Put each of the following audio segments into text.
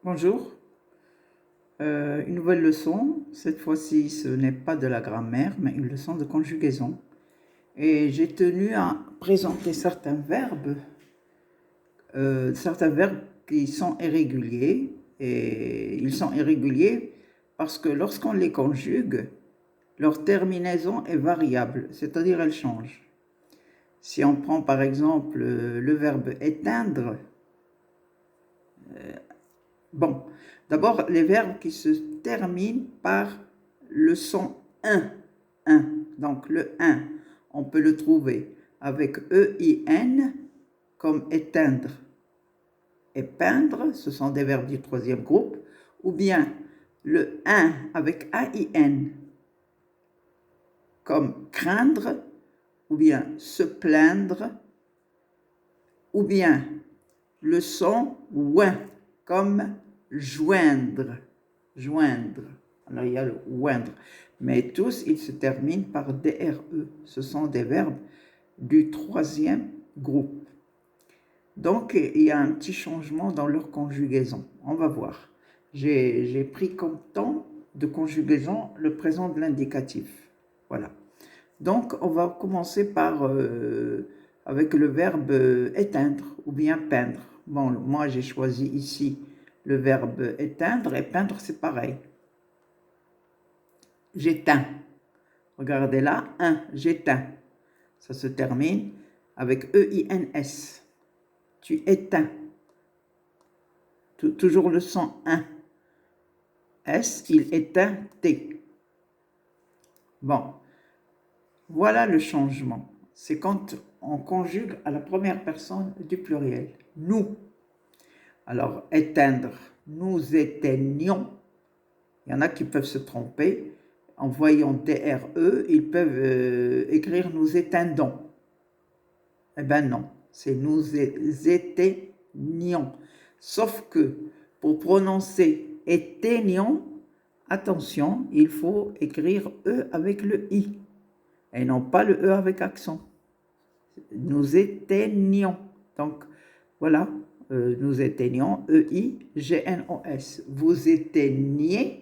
Bonjour, une nouvelle leçon. Cette fois-ci, ce n'est pas de la grammaire, mais une leçon de conjugaison. Et j'ai tenu à présenter certains verbes qui sont irréguliers. Et ils sont irréguliers parce que lorsqu'on les conjugue, leur terminaison est variable, c'est-à-dire elle change. Si on prend par exemple le verbe éteindre, bon, d'abord, les verbes qui se terminent par le son un. Donc, le un, on peut le trouver avec EIN comme éteindre et peindre, ce sont des verbes du troisième groupe, ou bien le un avec AIN comme craindre, ou bien se plaindre, ou bien le son ouin comme joindre. Alors il y a le oindre, mais tous ils se terminent par DRE. Ce sont des verbes du troisième groupe. Donc il y a un petit changement dans leur conjugaison. On va voir. J'ai pris comme temps de conjugaison le présent de l'indicatif. Voilà. Donc on va commencer par avec le verbe éteindre ou bien peindre. Bon, moi j'ai choisi ici le verbe éteindre et peindre c'est pareil. J'éteins. Regardez là, j'éteins. Ça se termine avec EINS. Tu éteins. Toujours le son un. S, il éteint T. Bon, voilà le changement. C'est quand on conjugue à la première personne du pluriel. Nous. Alors, éteindre. Nous éteignions. Il y en a qui peuvent se tromper. En voyant DRE, ils peuvent écrire nous éteindons. Eh bien non, c'est nous éteignions. Sauf que pour prononcer éteignions, attention, il faut écrire E avec le I et non pas le E avec accent. Nous éteignions. Donc voilà, nous éteignions, EIGNOS. Vous éteigniez,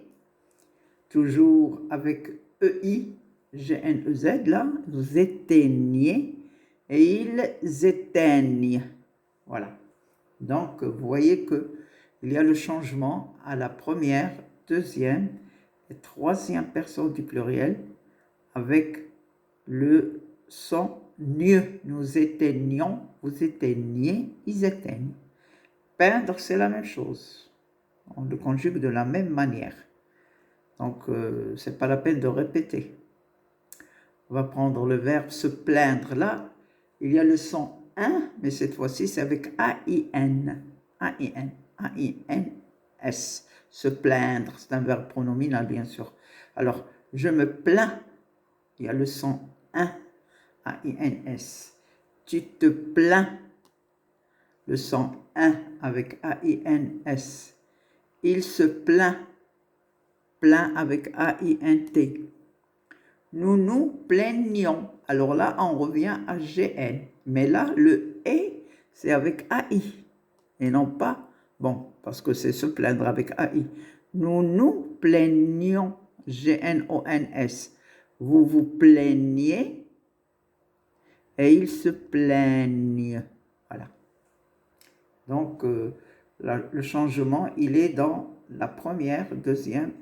toujours avec EIGNEZ là, vous éteigniez et ils éteignent. Voilà. Donc vous voyez que il y a le changement à la première, deuxième et troisième personne du pluriel avec le son mieux. Nous éteignions, vous éteignez, ils éteignent. Peindre, c'est la même chose. On le conjugue de la même manière. Donc, c'est pas la peine de répéter. On va prendre le verbe se plaindre. Là, il y a le son un, mais cette fois-ci, c'est avec AIN. AIN. AINS. Se plaindre, c'est un verbe pronominal, bien sûr. Alors, je me plains. Il y a le son un. AINS. Tu te plains. Le son un avec AINS. Il se plaint. Plaint avec AINT. Nous nous plaignons. Alors là, on revient à GN. Mais là, le et, c'est avec AI. Et non pas, bon, parce que c'est se plaindre avec AI. Nous nous plaignons. GNONS. Vous vous plaignez et ils se plaignent. Voilà. Donc, le changement, il est dans la première, deuxième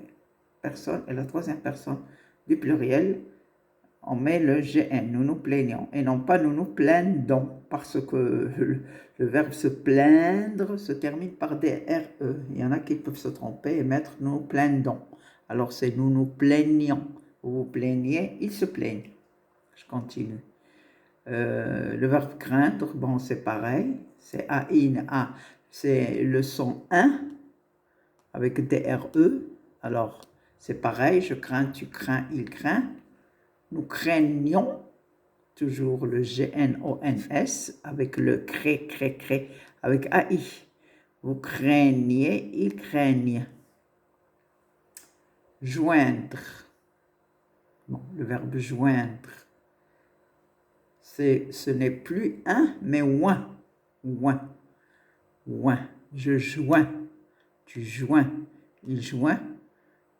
personne et la troisième personne du pluriel. On met le GN, nous nous plaignons, et non pas nous nous plaignons, parce que le verbe se plaindre se termine par DRE. Il y en a qui peuvent se tromper et mettre nous nous plaignons. Alors c'est nous nous plaignons. Vous vous plaignez, ils se plaignent. Je continue. Le verbe craindre, bon, c'est pareil, c'est A, c'est le son 1 avec DRE. Alors, c'est pareil, je crains, tu crains, il craint. Nous craignons, toujours le GNONS avec le cré, avec AI. Vous craignez, ils craignent. Joindre. Bon, le verbe joindre. Ce n'est plus un, mais ouin. Ouin. Je joins. tu joins, il joint.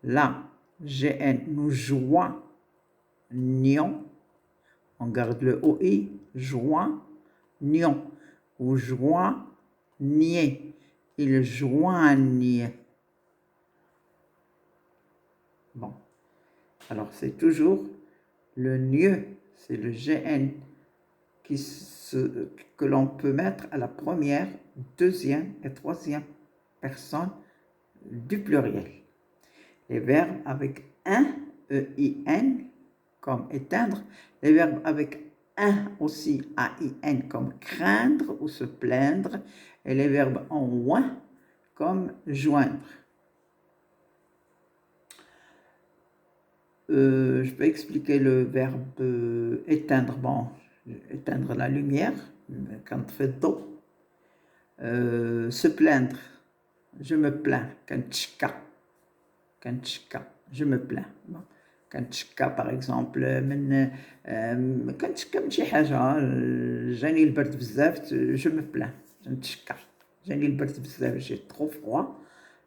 Là, GN, nous joignons, on garde le OI, joignons, ou joignez, ils joignent. Bon, alors c'est toujours le nieu, c'est le GN que l'on peut mettre à la première, deuxième et troisième personne du pluriel. Les verbes avec un, EIN, comme éteindre. Les verbes avec un aussi, AIN, comme craindre ou se plaindre. Et les verbes en ouin, comme joindre. Je peux expliquer le verbe éteindre. Bon, éteindre la lumière, quand il fait d'eau. Se plaindre. Je me plains. Kanchka, je me plains. كنتشكى par exemple من كنتشكى من شي حاجه جاني البرد بزاف je me plains كنتشكى جاني البرد بزاف j'ai trop froid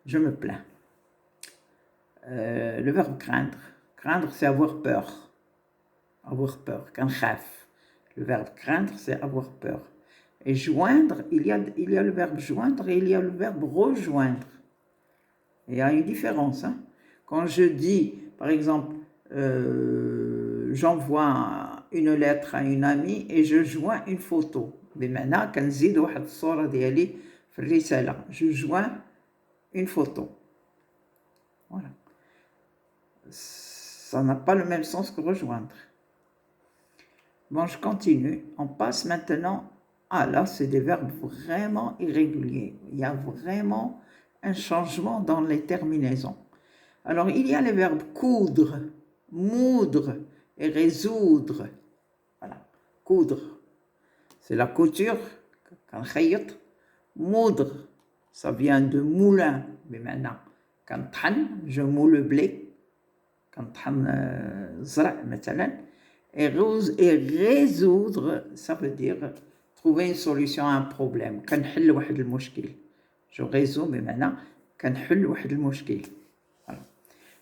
je me plains. Le verbe craindre c'est avoir peur كنخاف. Le verbe craindre c'est avoir peur. Et joindre, il y a le verbe joindre et il y a le verbe rejoindre. Il y a une différence, hein. Quand je dis par exemple j'envoie une lettre à une amie et je joins une photo. بمعنى كنزيد واحد الصورة ديالي في الرسالة. Je joins une photo. Voilà. Ça n'a pas le même sens que rejoindre. Bon, je continue. On passe maintenant. Ah là, c'est des verbes vraiment irréguliers. Il y a vraiment un changement dans les terminaisons. Alors, il y a les verbes coudre, moudre et résoudre. Voilà, coudre, c'est la couture. Moudre, ça vient de moulin. Mais maintenant, quand je moule le blé. Quand et résoudre, ça veut dire trouver une solution à un problème. Je résous, mais maintenant,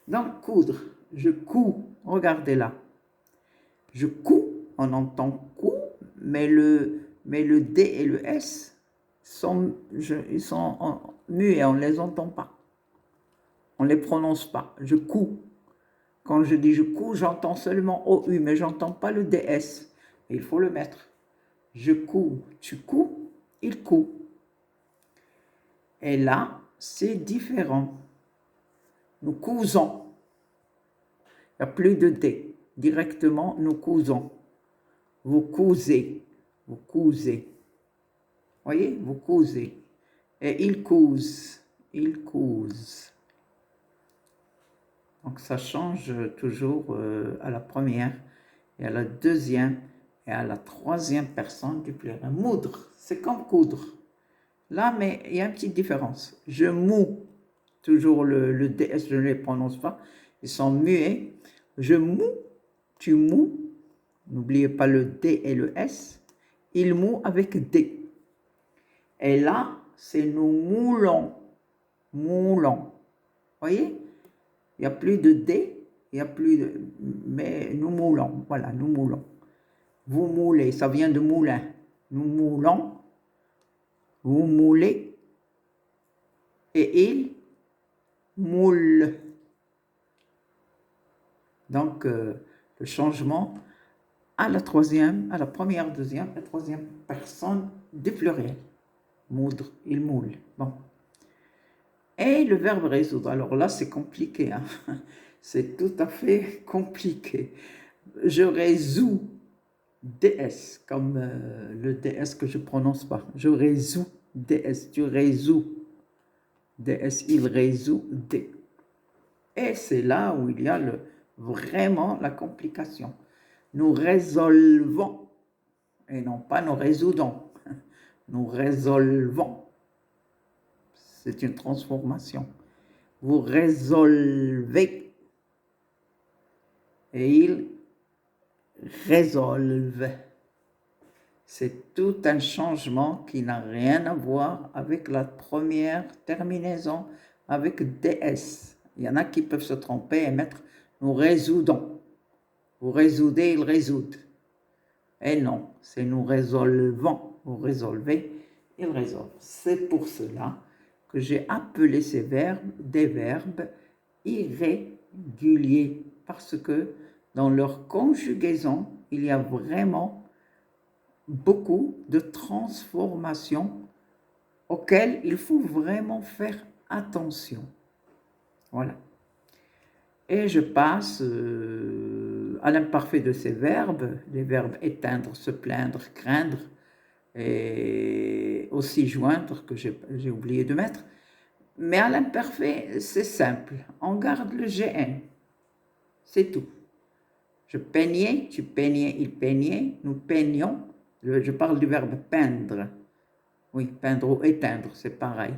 donc, coudre, je couds, regardez là. Je couds, on entend coup, mais le D et le S ils sont muets, on ne les entend pas. On ne les prononce pas. Je couds. Quand je dis je couds, j'entends seulement OU, mais je n'entends pas le DS. Il faut le mettre. Je couds, tu couds, il coud. Et là, c'est différent. Nous cousons. Il n'y a plus de D. Directement, nous cousons. Vous cousez. Vous cousez. Voyez, vous cousez. Et il couse. Il couse. Donc ça change toujours à la première et à la deuxième et à la troisième personne du pluriel. Moudre, c'est comme coudre. Là, mais il y a une petite différence. Je moue, toujours le DS, je ne les prononce pas. Ils sont muets. Je moue, tu moues. N'oubliez pas le D et le S. Il moue avec D. Et là, c'est nous moulons. Moulons. Voyez? Il n'y a plus de D, il n'y a plus de... Mais nous moulons, voilà, nous moulons. Vous moulez, ça vient de moulin. Nous moulons, vous moulez, et il moule. Donc, le changement à la première, deuxième et troisième personne du pluriel. Moudre, il moule. Bon. Et le verbe résoudre, alors là c'est compliqué, hein? C'est tout à fait compliqué. Je résous DS, comme le DS que je ne prononce pas. Je résous DS, tu résous DS, il résout D. Et c'est là où il y a vraiment la complication. Nous résolvons, et non pas nous résoudons. Nous résolvons. C'est une transformation. Vous résolvez. Et ils résolvent. C'est tout un changement qui n'a rien à voir avec la première terminaison, avec DS. Il y en a qui peuvent se tromper et mettre nous résoudons. Vous résoudez, ils résoudent. Et non, c'est nous résolvons. Vous résolvez, ils résolvent. C'est pour cela que j'ai appelé ces verbes des verbes irréguliers, parce que dans leur conjugaison, il y a vraiment beaucoup de transformations auxquelles il faut vraiment faire attention. Voilà. Et je passe à l'imparfait de ces verbes, les verbes éteindre, se plaindre, craindre, et aussi joindre, que j'ai oublié de mettre. Mais à l'imparfait, c'est simple. On garde le GN. C'est tout. Je peignais, tu peignais, il peignait, nous peignions. Je parle du verbe peindre. Oui, peindre ou éteindre, c'est pareil.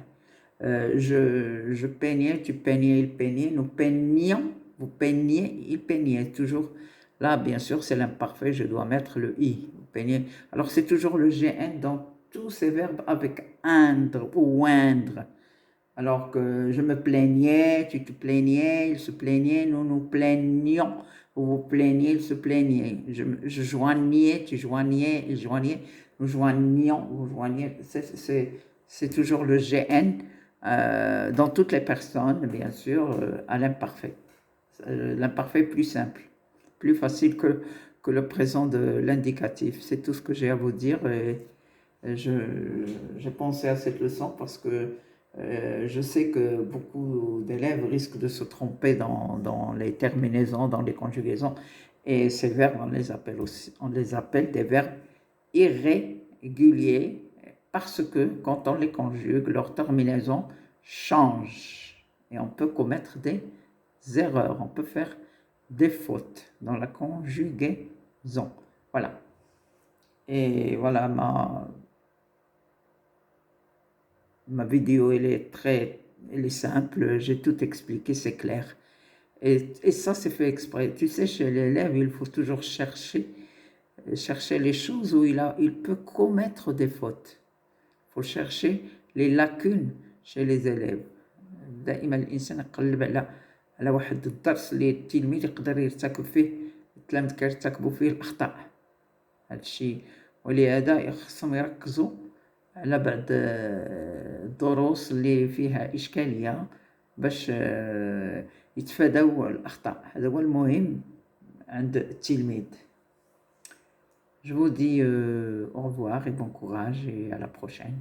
Je peignais, tu peignais, il peignait, nous peignions, vous peigniez, il peignait. Toujours là, bien sûr, c'est l'imparfait, je dois mettre le i. Vous peignez. Alors, c'est toujours le gn dans tous ces verbes avec indre ou oindre. Alors que je me plaignais, tu te plaignais, il se plaignait, nous nous plaignions. Vous vous plaignez, il se plaignait. Je joignais, tu joignais, il joignait, nous joignions, vous joignez. C'est toujours le GN dans toutes les personnes, bien sûr, à l'imparfait. L'imparfait plus simple, plus facile que le présent de l'indicatif. C'est tout ce que j'ai à vous dire. Et j'ai pensé à cette leçon parce que je sais que beaucoup d'élèves risquent de se tromper dans les terminaisons, dans les conjugaisons. Et ces verbes, on les appelle des verbes irréguliers parce que quand on les conjugue, leur terminaison change. Et on peut commettre des erreurs, on peut faire des fautes dans la conjugaison. Voilà. Et voilà ma vidéo, elle est simple, j'ai tout expliqué, c'est clair. Et ça, c'est fait exprès. Tu sais, chez l'élève, il faut toujours chercher les choses où il peut commettre des fautes. Il faut chercher les lacunes chez les élèves. دائما الانسان يقلب على واحد الدرس اللي التلميذ يقدر يرتكب فيه التلاميذ كيرتكبوا فيه الاخطاء. هذا الشيء ولهذا خصهم يركزوا على بعض الدروس اللي فيها إشكالية باش يتفادوا الأخطاء. هذا هو المهم عند التلميذ. Je vous dis au revoir et bon courage et à la prochaine.